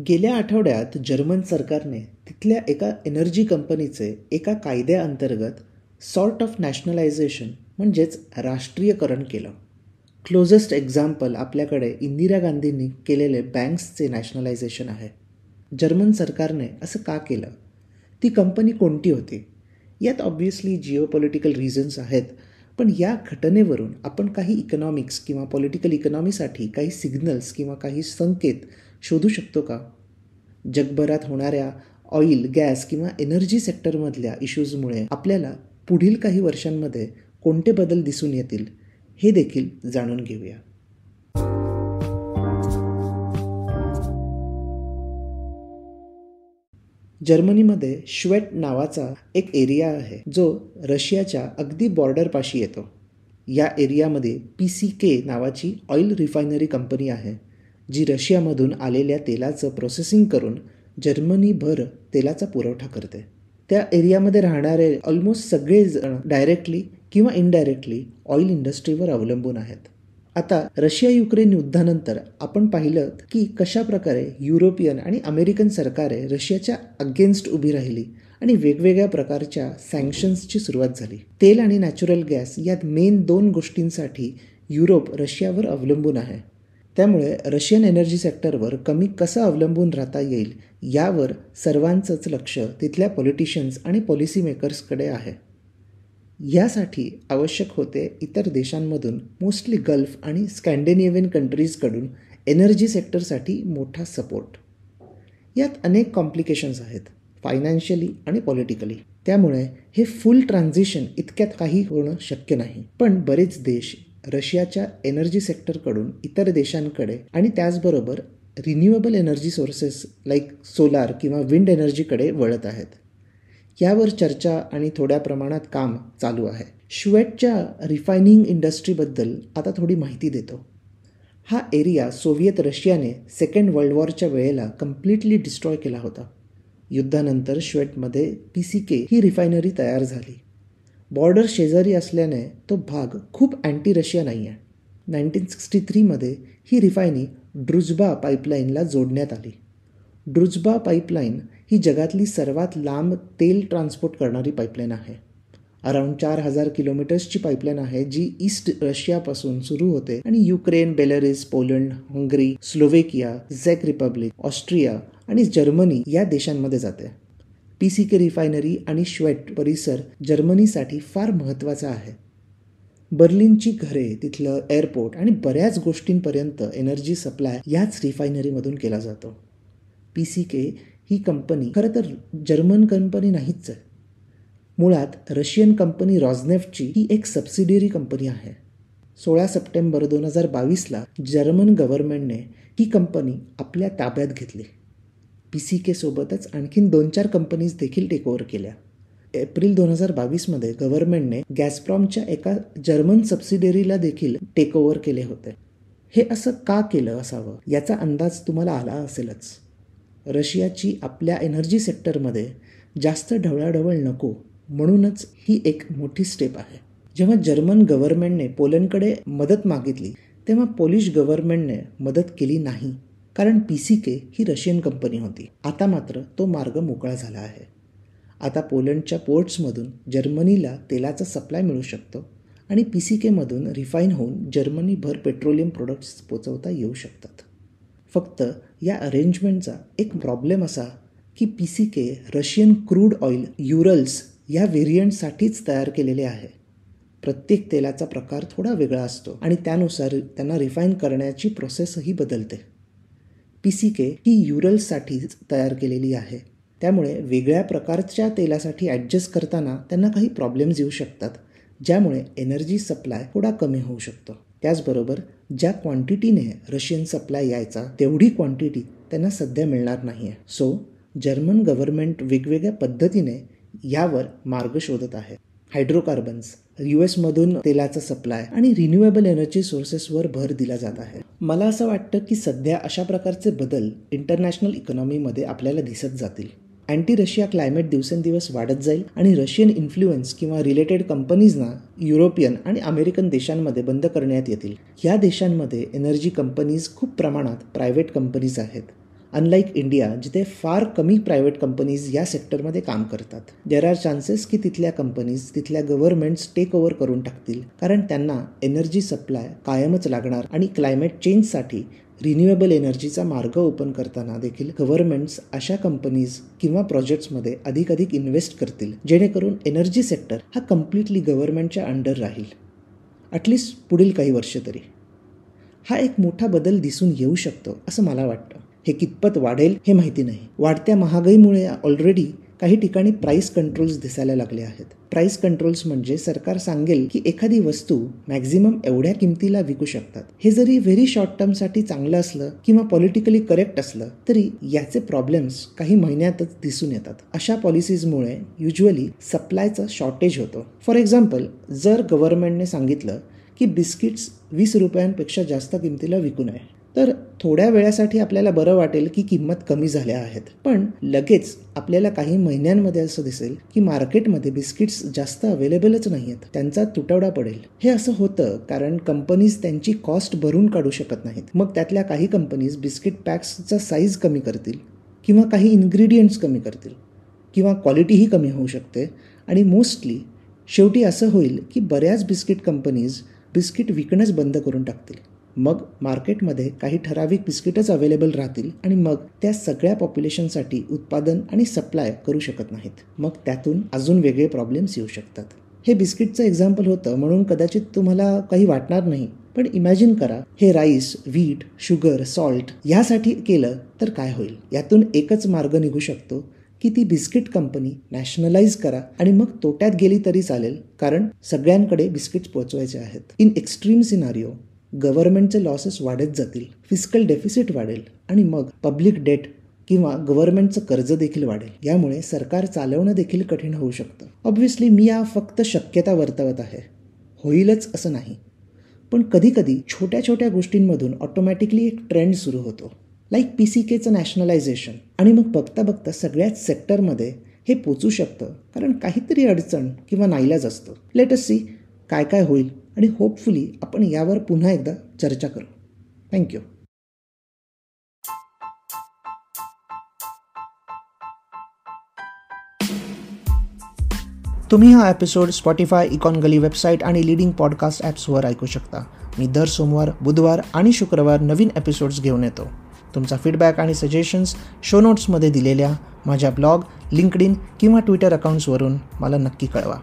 गेल्या आठवड्यात जर्मन सरकारने तिथल्या एका एनर्जी कंपनीचे एका कायद्याअंतर्गत सॉर्ट ऑफ नॅशनलायझेशन म्हणजेच राष्ट्रीयकरण केलं. क्लोजेस्ट एक्झाम्पल आपल्याकडे इंदिरा गांधींनी केलेले बँक्सचे नॅशनलायझेशन आहे. जर्मन सरकारने असं का केलं? ती कंपनी कोणती होती? यात ऑब्व्हियसली जिओपॉलिटिकल रिझन्स आहेत, पण या घटनेवरून आपण काही इकॉनॉमिक्स किंवा पॉलिटिकल इकॉनॉमीसाठी काही सिग्नल्स किंवा काही संकेत शोधू शकतो का? जगभरात होणाऱ्या ऑइल, गॅस किंवा एनर्जी सेक्टरमधल्या इश्यूजमुळे आपल्याला पुढील काही वर्षांमध्ये कोणते बदल दिसून येतील हे देखील जाणून घेऊया. जर्मनीमध्ये श्वेट नावाचा एक एरिया आहे जो रशियाच्या अगदी बॉर्डरपाशी येतो. या एरियामध्ये PCK नावाची ऑइल रिफायनरी कंपनी आहे जी रशियामधून आलेल्या तेलाचं प्रोसेसिंग करून जर्मनीभर तेलाचा पुरवठा करते. त्या एरियामध्ये राहणारे ऑलमोस्ट सगळे जण डायरेक्टली किंवा इनडायरेक्टली ऑइल इंडस्ट्रीवर अवलंबून आहेत. आता रशिया युक्रेन युद्धानंतर आपण पाहिलं की कशा प्रकारे युरोपियन आणि अमेरिकन सरकारे रशियाच्या अगेन्स्ट उभी राहिली आणि वेगवेगळ्या प्रकारच्या सँक्शन्सची सुरुवात झाली. तेल आणि नॅचरल गॅस यात मेन 2 गोष्टींसाठी युरोप रशियावर अवलंबून आहे. त्यामुळे रशियन एनर्जी सेक्टरवर कमी कसं अवलंबून राहता येईल यावर सर्वांचंच लक्ष तिथल्या पॉलिटिशियन्स आणि पॉलिसी मेकर्सकडे आहे. यासाठी आवश्यक होते इतर देशांमधून मोस्टली गल्फ आणि स्कॅन्डिनेव्हियन कंट्रीजकडून एनर्जी सेक्टरसाठी मोठा सपोर्ट. यात अनेक कॉम्प्लिकेशन्स आहेत फायनान्शियली आणि पॉलिटिकली. त्यामुळे हे फुल ट्रान्झिशन इतक्यात काही होणं शक्य नाही. पण बरेच देश रशियाच्या एनर्जी सेक्टरकडून इतर देशांकडे आणि त्याचबरोबर renewable energy sources like solar किंवा विंड एनर्जीकडे वळत आहेत. यावर चर्चा आणि थोड्या प्रमाणात काम चालू आहे. श्वेटच्या रिफायनिंग इंडस्ट्रीबद्दल आता थोडी माहिती देतो. हा एरिया सोव्हिएत रशियाने सेकंड वर्ल्ड वॉरच्या वेळेला कम्प्लिटली डिस्ट्रॉय केला होता. युद्धानंतर श्वेटमध्ये PCK ही रिफायनरी तयार झाली. बॉर्डर शेजारी असल्याने तो भाग खूप अँटी रशिया नाही आहे. 1963 ही रिफायनी ड्रुजबा पाईपलाईनला जोडण्यात आली. ड्रुजबा पाईपलाईन ही जगातली सर्वात लांब तेल ट्रान्सपोर्ट करणारी पाईपलाईन आहे. अराउंड 4000 किलोमीटर्सची पाईपलाईन आहे जी ईस्ट रशियापासून सुरू होते आणि युक्रेन, बेलारूस, पोलंड, हंगरी, स्लोव्हेकिया, झेक रिपब्लिक, ऑस्ट्रिया आणि जर्मनी या देशांमध्ये जाते. PCK रिफायनरी आणि श्वेट परिसर जर्मनीसाठी फार महत्त्वाचा आहे. बर्लिनची घरे, तिथलं एअरपोर्ट आणि बऱ्याच गोष्टींपर्यंत एनर्जी सप्लाय याच रिफायनरीमधून केला जातो. PCK ही कंपनी खरं तर जर्मन कंपनी नाहीच आहे. मुळात रशियन कंपनी रॉझनेफ्टची ही एक सबसिडियरी कंपनी आहे. 16 सप्टेंबर 2022 जर्मन गव्हर्नमेंटने ही कंपनी आपल्या ताब्यात घेतली. PCK सोबतच आणखीन 2-4 कंपनीज देखील टेकओव्हर केल्या. एप्रिल 2022 गव्हर्नमेंटने गॅसप्रॉमच्या एका जर्मन सबसिडियरीला देखील टेकओव्हर केले होते. हे असं का केलं असावं याचा अंदाज तुम्हाला आला असेलच. रशियाची आपल्या एनर्जी सेक्टरमध्ये जास्त ढवळाढवळ नको म्हणूनच ही एक मोठी स्टेप आहे. जेव्हा जर्मन गव्हर्नमेंटने पोलंडकडे मदत मागितली तेव्हा पोलिश गव्हर्नमेंटने मदत केली नाही, कारण PCK ही रशियन कंपनी होती. आता मात्र तो मार्ग मोकळा झाला आहे. आता पोलंडच्या पोर्ट्समधून जर्मनीला तेलाचा सप्लाय मिळू शकतो आणि PCKमधून रिफाईन होऊन जर्मनीभर पेट्रोलियम प्रोडक्ट्स पोचवता येऊ शकतात. फक्त या अरेंजमेंटचा एक प्रॉब्लेम असा की PCK रशियन क्रूड ऑइल युरल्स या व्हेरियंटसाठीच तयार केलेले आहे. प्रत्येक तेलाचा प्रकार थोडा वेगळा असतो आणि त्यानुसार त्यांना रिफाईन करण्याची प्रोसेसही बदलते. PCK ही युरल्ससाठीच तयार केलेली आहे. त्यामुळे वेगळ्या प्रकारच्या तेलासाठी ॲडजस्ट करताना त्यांना काही प्रॉब्लेम्स येऊ शकतात, ज्यामुळे एनर्जी सप्लाय थोडा कमी होऊ शकतो. त्याचबरोबर ज्या क्वांटिटीने रशियन सप्लाय यायचा तेवढी क्वांटिटी त्यांना सध्या मिळणार नाही आहे. सो जर्मन गव्हर्नमेंट वेगवेगळ्या पद्धतीने यावर मार्ग शोधत आहे. हायड्रोकार्बन्स, US तेलाचा सप्लाय आणि रिन्युएबल एनर्जी सोर्सेसवर भर दिला जात आहे. मला असं वाटतं की सध्या अशा प्रकारचे बदल इंटरनॅशनल इकॉनॉमीमध्ये आपल्याला दिसत जातील. अँटी रशिया क्लायमेट दिवसेंदिवस वाढत जाईल आणि रशियन इन्फ्लुएन्स किंवा रिलेटेड कंपनीजना युरोपियन आणि अमेरिकन देशांमध्ये बंद करण्यात येतील. या देशांमध्ये एनर्जी कंपनीज खूप प्रमाणात प्रायव्हेट कंपनीज आहेत अनलाईक इंडिया जिथे फार कमी प्रायव्हेट कंपनीज या सेक्टरमध्ये काम करतात. देर आर चान्सेस की तिथल्या कंपनीज तिथल्या गव्हर्नमेंट्स टेक ओव्हर करून टाकतील, कारण त्यांना एनर्जी सप्लाय कायमच लागणार आणि क्लायमेट चेंजसाठी रिन्युएबल एनर्जीचा मार्ग ओपन करताना देखील गव्हर्नमेंट्स अशा कंपनीज किंवा प्रोजेक्ट्समध्ये अधिकाधिक इन्व्हेस्ट करतील, जेणेकरून एनर्जी सेक्टर हा कम्प्लिटली गव्हर्नमेंटच्या अंडर राहील, ॲटलिस्ट पुढील काही वर्ष तरी. हा एक मोठा बदल दिसून येऊ शकतो असं मला वाटतं. हे कितपत वाढेल हे माहिती नाही. वाढत्या महागाईमुळे ऑलरेडी काही ठिकाणी प्राईस कंट्रोल्स दिसायला लागले आहेत. प्राईस कंट्रोल्स म्हणजे सरकार सांगेल की एखादी वस्तू मॅक्झिमम एवढ्या किमतीला विकू शकतात. हे जरी व्हेरी शॉर्ट टर्मसाठी चांगलं असलं किंवा पॉलिटिकली करेक्ट असलं तरी याचे प्रॉब्लेम्स काही महिन्यातच दिसून येतात. अशा पॉलिसीजमुळे युज्युअली सप्लायचं शॉर्टेज होतं. फॉर एक्झाम्पल, जर गव्हर्नमेंटने सांगितलं की बिस्किट्स 20 रुपयांपेक्षा जास्त किमतीला विकू नये, तर थोड्या वेळासाठी आपल्याला बरं वाटेल की किंमत कमी झाल्या आहेत. पण लगेच आपल्याला काही महिन्यांमध्ये असं दिसेल की मार्केटमध्ये बिस्किट्स जास्त अवेलेबलच नाही आहेत, त्यांचा तुटवडा पडेल. हे असं होतं कारण कंपनीज त्यांची कॉस्ट भरून काढू शकत नाहीत. मग त्यातल्या काही कंपनीज बिस्किट पॅक्सचा साईज कमी करतील किंवा काही इन्ग्रेडियंट्स कमी करतील किंवा क्वालिटीही कमी होऊ शकते. आणि मोस्टली शेवटी असं होईल की बऱ्याच बिस्किट कंपनीज बिस्किट विकणंच बंद करून टाकतील. मग मार्केटमध्ये काही ठराविक बिस्किटच अवेलेबल राहतील आणि मग त्या सगळ्या पॉप्युलेशनसाठी उत्पादन आणि सप्लाय करू शकत नाहीत. मग त्यातून अजून वेगळे प्रॉब्लेम्स येऊ शकतात. हे बिस्किटचं एक्झाम्पल होतं म्हणून कदाचित तुम्हाला काही वाटणार नाही, पण इमॅजिन करा हे राईस, व्हीट, शुगर, सॉल्ट यासाठी केलं तर काय होईल. यातून एकच मार्ग निघू शकतो की ती बिस्किट कंपनी नॅशनलाइज करा आणि मग तोट्यात गेली तरी चालेल, कारण सगळ्यांकडे बिस्किट्स पोहोचवायचे आहेत. इन एक्स्ट्रीम सिनारिओ गव्हर्नमेंटचे लॉसेस वाढत जातील, फिस्कल डेफिसिट वाढेल आणि मग पब्लिक डेट किंवा गव्हर्नमेंटचं कर्ज देखील वाढेल. यामुळे सरकार चालवणं देखील कठीण होऊ शकतं. ऑब्व्हियसली मी या फक्त शक्यता वर्तवत आहे, होईलच असं नाही. पण कधीकधी छोट्या छोट्या गोष्टींमधून ऑटोमॅटिकली एक ट्रेंड सुरू होतो, लाईक PCKचं नॅशनलायझेशन. आणि मग बघता बघता सगळ्याच सेक्टरमध्ये हे पोचू शकतं, कारण काहीतरी अडचण किंवा नाईलाज असतो. लेट अस सी काय काय होईल आणि होपफुली आपण यावर पुन्हा एकदा चर्चा करू. थँक्यू. तुम्ही हा एपिसोड स्पॉटिफाय, इकॉनगली वेबसाईट आणि लीडिंग पॉडकास्ट ॲप्सवर ऐकू शकता. मी दर सोमवार, बुधवार आणि शुक्रवार नवीन एपिसोड्स घेऊन येतो. तुमचा फीडबॅक आणि सजेशन्स शो नोट्समध्ये दिलेल्या माझ्या ब्लॉग, लिंक्डइन किंवा ट्विटर अकाउंट्सवरून मला नक्की कळवा.